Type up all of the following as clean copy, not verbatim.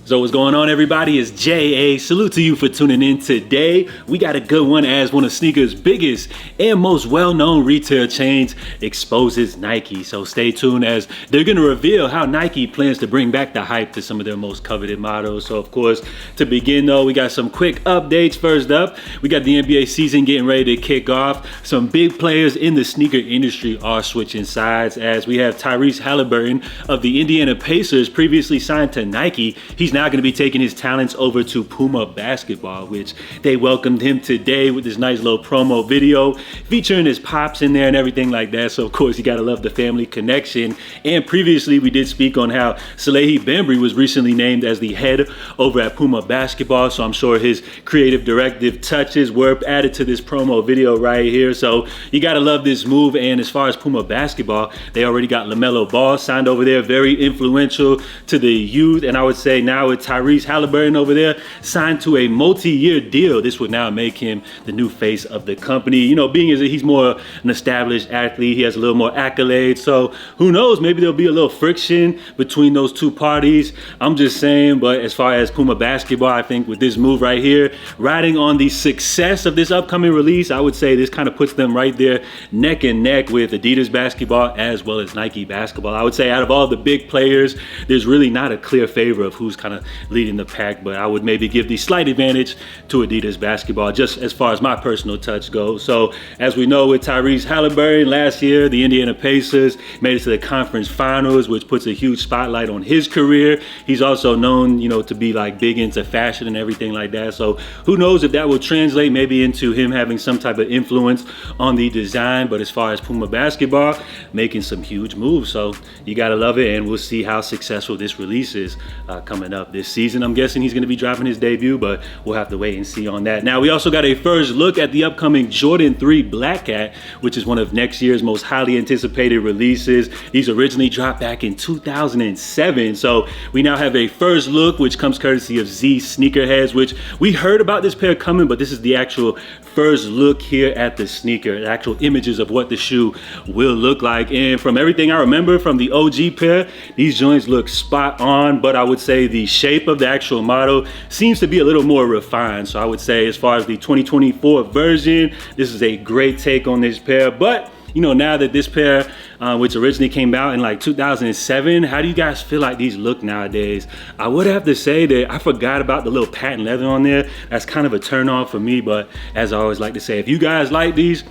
So what's going on, everybody? It's J.A. Salute to you for tuning in today. We got a good one as one of sneakers' biggest and most well-known retail chains exposes Nike. So stay tuned as they're going to reveal how Nike plans to bring back the hype to some of their most coveted models. So of course, to begin though, we got some quick updates. First up, we got the NBA season getting ready to kick off. Some big players in the sneaker industry are switching sides as we have Tyrese Halliburton of the Indiana Pacers, previously signed to Nike. He's now going to be taking his talents over to Puma Basketball, which they welcomed him today with this nice little promo video featuring his pops in there and everything like that. So of course you got to love the family connection. And previously we did speak on how Salehi Bembry was recently named as the head over at Puma Basketball. So I'm sure his creative directive touches were added to this promo video right here. So you got to love this move. And as far as Puma Basketball, they already got LaMelo Ball signed over there, very influential to the youth. And I would say now with Tyrese Halliburton over there signed to a multi-year deal, this would now make him the new face of the company. You know, being as he's more an established athlete, he has a little more accolades. So who knows, maybe there'll be a little friction between those two parties. I'm just saying. But as far as Puma Basketball, I think with this move right here, riding on the success of this upcoming release, I would say this kind of puts them right there neck and neck with Adidas Basketball as well as Nike Basketball. I would say out of all the big players, there's really not a clear favor of who's kind of leading the pack, but I would maybe give the slight advantage to Adidas Basketball just as far as my personal touch goes. So as we know with Tyrese Halliburton, last year the Indiana Pacers made it to the conference finals, which puts a huge spotlight on his career. He's also known, you know, to be like big into fashion and everything like that. So who knows if that will translate maybe into him having some type of influence on the design. But as far as Puma Basketball, making some huge moves. So you gotta love it, and we'll see how successful this release is coming up this season. I'm guessing he's going to be dropping his debut, but we'll have to wait and see on that. Now, we also got a first look at the upcoming Jordan 3 Black Cat, which is one of next year's most highly anticipated releases. These originally dropped back in 2007. So we now have a first look, which comes courtesy of Z Sneakerheads, which we heard about this pair coming, but this is the actual first look here at the sneaker, the actual images of what the shoe will look like. And from everything I remember from the OG pair, these joints look spot on, but I would say the shape of the actual model seems to be a little more refined. So I would say as far as the 2024 version, this is a great take on this pair. But you know, now that this pair, which originally came out in like 2007, how do you guys feel like these look nowadays? I would have to say that I forgot about the little patent leather on there. That's kind of a turn off for me, but as I always like to say, if you guys like these,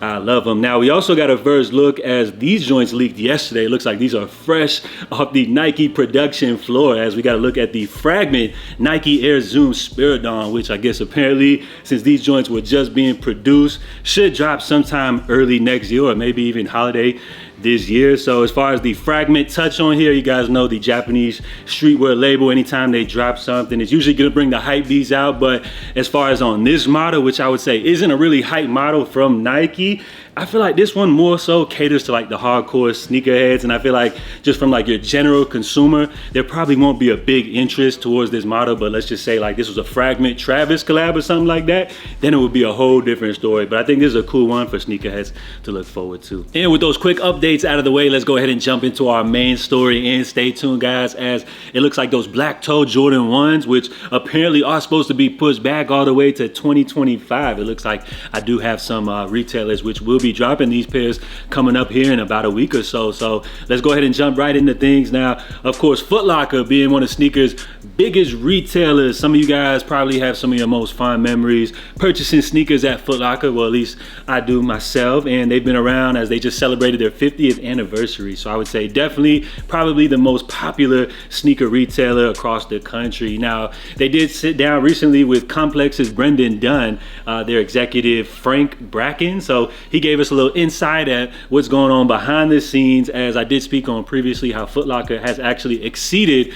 I love them. Now, we also got a first look as these joints leaked yesterday. It looks like these are fresh off the Nike production floor, as we got to look at the Fragment Nike Air Zoom Spiridon, which I guess apparently, since these joints were just being produced, should drop sometime early next year or maybe even holiday this year. So as far as the Fragment touch on here, you guys know the Japanese streetwear label, anytime they drop something, it's usually gonna bring the hype beats out. But as far as on this model, which I would say isn't a really hype model from Nike, I feel like this one more so caters to like the hardcore sneakerheads. And I feel like just from like your general consumer, there probably won't be a big interest towards this model. But let's just say like this was a Fragment Travis collab or something like that, then it would be a whole different story. But I think this is a cool one for sneakerheads to look forward to. And with those quick updates out of the way, let's go ahead and jump into our main story. And stay tuned, guys, as it looks like those black toe Jordan 1s, which apparently are supposed to be pushed back all the way to 2025. It looks like I do have some retailers which will be dropping these pairs coming up here in about a week or so. So let's go ahead and jump right into things. Now, of course, Footlocker being one of sneakers' biggest retailers, some of you guys probably have some of your most fond memories purchasing sneakers at Footlocker. Well, at least I do myself, and they've been around as they just celebrated their 50th anniversary. So I would say definitely probably the most popular sneaker retailer across the country. Now, they did sit down recently with Complex's Brendan Dunn, their executive Frank Bracken. So he gave us a little insight at what's going on behind the scenes, as I did speak on previously how Footlocker has actually exceeded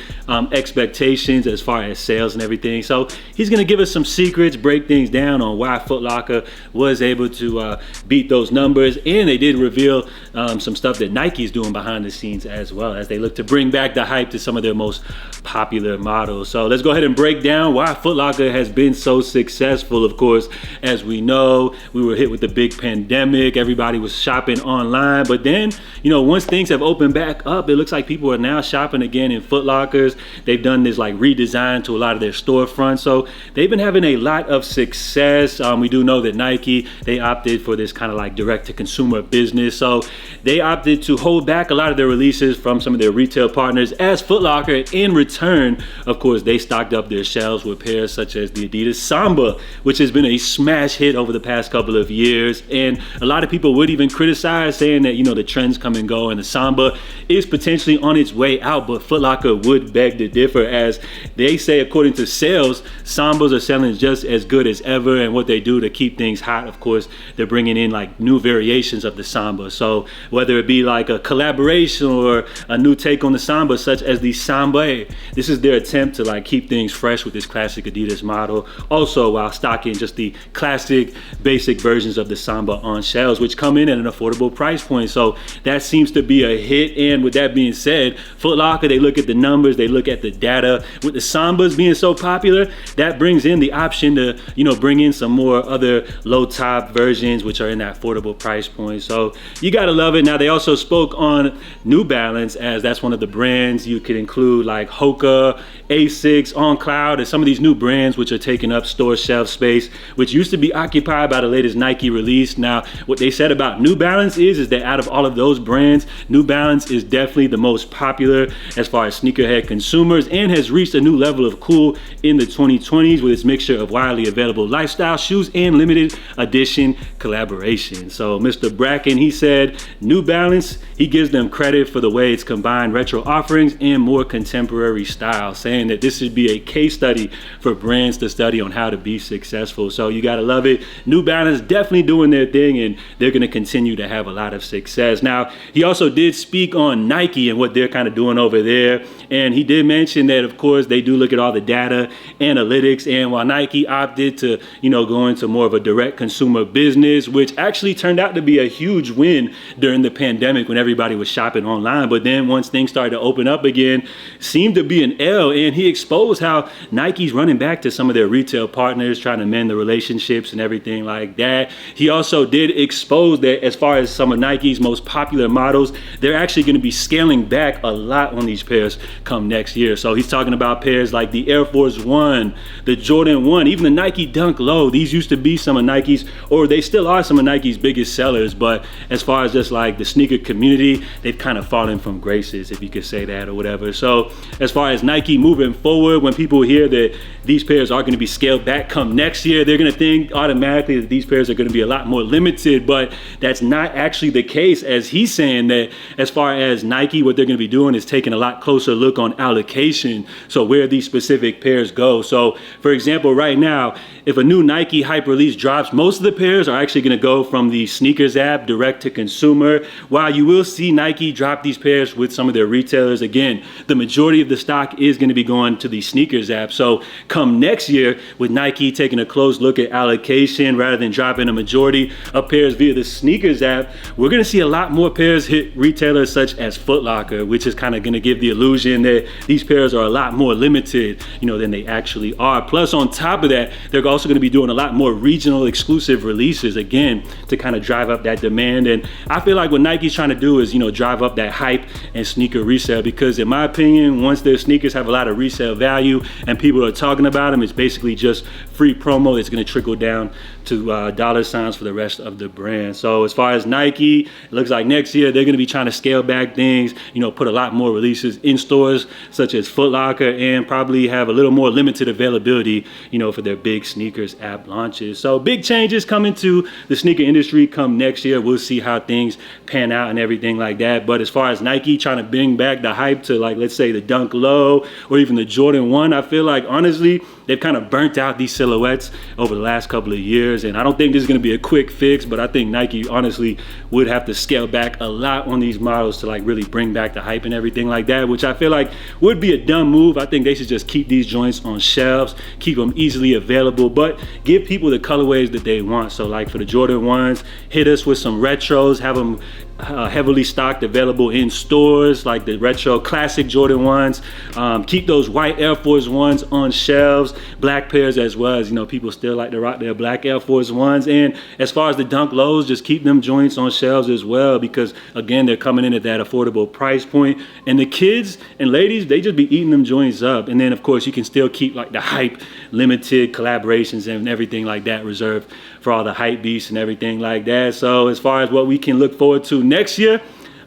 expectations as far as sales and everything. So he's going to give us some secrets, break things down on why Footlocker was able to beat those numbers. And they did reveal some stuff that Nike is doing behind the scenes as well, as they look to bring back the hype to some of their most popular models. So let's go ahead and break down why Footlocker has been so successful. Of course, as we know, we were hit with the big pandemic. Everybody was shopping online, but then, once things have opened back up, it looks like people are now shopping again in Footlockers. They've done this like redesign to a lot of their storefronts. So they've been having a lot of success. We do know that Nike, they opted for this kind of like direct to consumer business. So they opted to hold back a lot of their releases from some of their retail partners, as Footlocker in return, of course, they stocked up their shelves with pairs such as the Adidas Samba, which has been a smash hit over the past couple of years. And a lot of people would even criticize, saying that, the trends come and go and the Samba is potentially on its way out, but Footlocker would beg to differ, as they say, according to sales, Sambas are selling just as good as ever. And what they do to keep things hot, of course, they're bringing in like new variations of the Samba. So whether it be like a collaboration or a new take on the Samba, such as the Samba, this is their attempt to like keep things fresh with this classic Adidas model, also while stocking just the classic basic versions of the Samba on shelves, which come in at an affordable price point. So that seems to be a hit. And with that being said, Footlocker, they look at the numbers, they look at the data. With the Sambas being so popular, that brings in the option to, bring in some more other low top versions, which are in that affordable price point. So you gotta love it. Now, they also spoke on New Balance, as that's one of the brands. You could include like Hoka, Asics, On Cloud, and some of these new brands which are taking up store shelf space, which used to be occupied by the latest Nike release. Now, what they said about New Balance is that out of all of those brands, New Balance is definitely the most popular as far as sneakerhead consumers, and has reached a new level of cool in the 2020s with its mixture of widely available lifestyle shoes and limited edition collaboration. So Mr. Bracken, he said New Balance, he gives them credit for the way it's combined retro offerings and more contemporary style, saying that this should be a case study for brands to study on how to be successful. So you gotta love it. New Balance definitely doing their thing, and they're gonna continue to have a lot of success. Now, he also did speak on Nike and what they're kind of doing over there. And he did mention that, of course, they do look at all the data analytics. And while Nike opted to, go into more of a direct consumer business, which actually turned out to be a huge win during the pandemic when everybody was shopping online. But then once things started to open up again, seemed to be an L. And he exposed how Nike's running back to some of their retail partners, trying to mend the relationships and everything like that. He also did expose that as far as some of Nike's most popular models, they're actually going to be scaling back a lot on these pairs come next year. So he's talking about pairs like the Air Force One, the Jordan 1, even the Nike Dunk Low. These used to be some of Nike's, or they still are some of Nike's biggest sellers, but as far as just like the sneaker community, they've kind of fallen from graces, if you could say that or whatever. So as far as Nike moving forward, when people hear that these pairs are going to be scaled back come next year, they're going to think automatically that these pairs are going to be a lot more limited, but that's not actually the case, as he's saying that as far as Nike, what they're going to be doing is taking a lot closer look on allocation, so where these specific pairs go. So for example, right now, if a new Nike hype release drops, most of the pairs are actually going to go from the sneakers app direct to consumer, while you will see Nike drop these pairs with some of their retailers. Again, the majority of the stock is going to be going to the sneakers app. So come next year, with Nike taking a close look at allocation rather than dropping a majority of pairs via the sneakers app, we're going to see a lot more pairs hit retailers such as Footlocker, which is kind of going to give the illusion that these pairs are a lot more limited, than they actually are. Plus, on top of that, they're also going to be doing a lot more regional exclusive releases, again, to kind of drive up that demand. And I feel like what Nike's trying to do is, drive up that hype and sneaker resale, because in my opinion, once their sneakers have a lot of resale value and people are talking about them, it's basically just free promo that's going to trickle down to dollar signs for the rest of the brand. So as far as Nike, it looks like next year they're going to be trying to scale back things, put a lot more releases in stores such as Footlocker, and probably have a little more limited availability, for their big sneakers app launches. So big changes coming to the sneaker industry come next year. We'll see how things pan out and everything like that. But as far as Nike trying to bring back the hype to, like, let's say the Dunk Low or even the Jordan 1, I feel like honestly they've kind of burnt out these silhouettes over the last couple of years, and I don't think this is going to be a quick fix, but I think Nike honestly would have to scale back a lot on these models to like really bring back the hype and everything like that, which I feel like would be a dumb move. I think they should just keep these joints on shelves, keep them easily available, but give people the colorways that they want. So like for the Jordan 1s, hit us with some retros, have them heavily stocked, available in stores like the retro classic Jordan 1s. Keep those white Air Force 1s on shelves, black pairs as well, as people still like to rock their black Air Force 1s. And as far as the Dunk Lows, just keep them joints on shelves as well, because again, they're coming in at that affordable price point. And the kids and ladies, they just be eating them joints up. And then of course you can still keep like the hype limited collaborations and everything like that reserved for all the hype beasts and everything like that. So as far as what we can look forward to next year,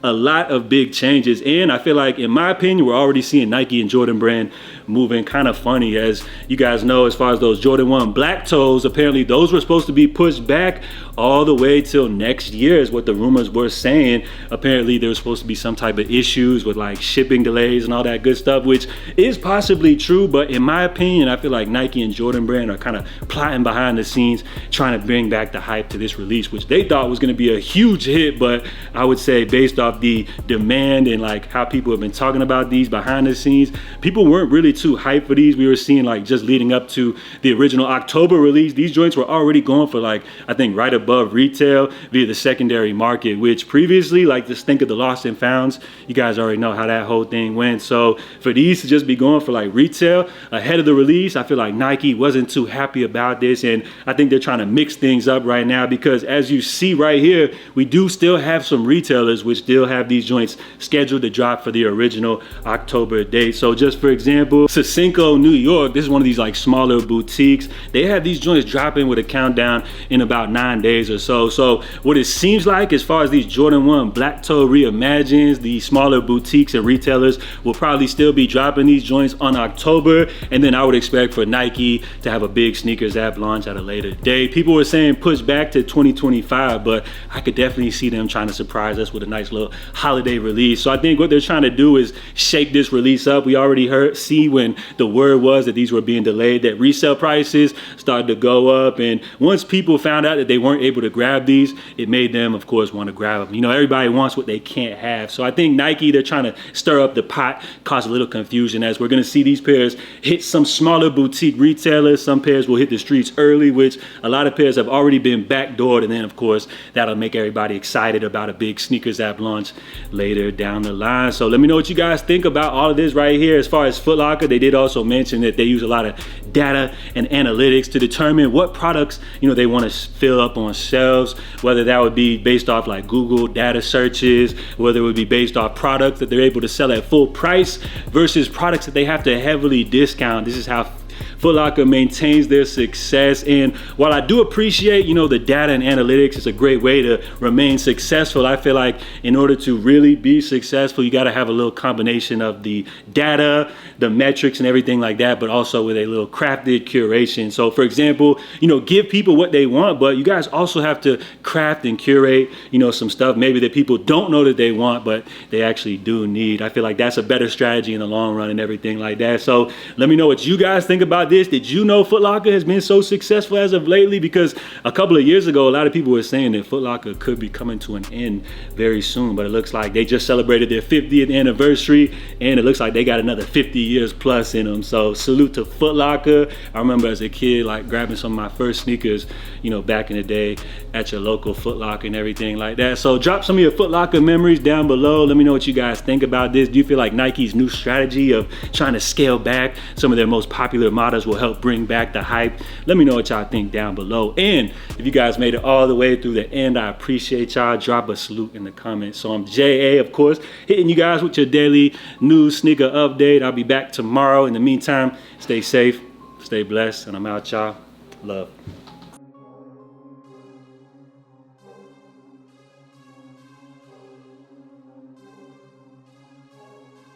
a lot of big changes. And I feel like, in my opinion, we're already seeing Nike and Jordan Brand moving kind of funny. As you guys know, as far as those Jordan 1 black toes, apparently those were supposed to be pushed back all the way till next year is what the rumors were saying. Apparently there was supposed to be some type of issues with like shipping delays and all that good stuff, which is possibly true. But in my opinion, I feel like Nike and Jordan Brand are kind of plotting behind the scenes, trying to bring back the hype to this release, which they thought was going to be a huge hit. But I would say, based off the demand and like how people have been talking about these behind the scenes, people weren't really too hyped for these. We were seeing, like, just leading up to the original October release, these joints were already going for like, I think right above retail via the secondary market, which previously, like, just think of the lost and founds, you guys already know how that whole thing went. So for these to just be going for like retail ahead of the release, I feel like Nike wasn't too happy about this. And I think they're trying to mix things up right now, because as you see right here, we do still have some retailers which still have these joints scheduled to drop for the original October date. So just for example, Cinco, New York, this is one of these like smaller boutiques. They have these joints dropping with a countdown in about 9 days or so. So what it seems like, as far as these Jordan 1 black toe reimagines, the smaller boutiques and retailers will probably still be dropping these joints on October. And then I would expect for Nike to have a big sneakers app launch at a later date. People were saying push back to 2025, but I could definitely see them trying to surprise us with a nice little holiday release. So I think what they're trying to do is shake this release up. We already see when the word was that these were being delayed, that resale prices started to go up. And once people found out that they weren't able to grab these, it made them, of course, want to grab them. Everybody wants what they can't have. So I think Nike, they're trying to stir up the pot, cause a little confusion, as we're going to see these pairs hit some smaller boutique retailers. Some pairs will hit the streets early, which a lot of pairs have already been backdoored. And then, of course, that'll make everybody excited about a big sneakers app launch later down the line. So let me know what you guys think about all of this right here. As far as Footlocker, they did also mention that they use a lot of data and analytics to determine what products they want to fill up on shelves, whether that would be based off like Google data searches, whether it would be based off products that they're able to sell at full price versus products that they have to heavily discount. This is how Footlocker maintains their success. And while I do appreciate, the data and analytics is a great way to remain successful, I feel like in order to really be successful, you got to have a little combination of the data, the metrics and everything like that, but also with a little crafted curation. So for example, give people what they want, but you guys also have to craft and curate, some stuff maybe that people don't know that they want, but they actually do need. I feel like that's a better strategy in the long run and everything like that. So let me know what you guys think about this. Did you know Footlocker has been so successful as of lately? Because a couple of years ago, a lot of people were saying that Footlocker could be coming to an end very soon, but it looks like they just celebrated their 50th anniversary, and it looks like they got another 50 years plus in them. So salute to Footlocker. I remember as a kid, like grabbing some of my first sneakers, back in the day at your local Footlocker and everything like that. So drop some of your Footlocker memories down below. Let me know what you guys think about this. Do you feel like Nike's new strategy of trying to scale back some of their most popular models will help bring back the hype? Let me know what y'all think down below. And if you guys made it all the way through the end, I appreciate y'all. Drop a salute in the comments. So I'm JA, of course, hitting you guys with your daily news sneaker update. I'll be back tomorrow. In the meantime, stay safe, stay blessed, and I'm out, y'all. Love.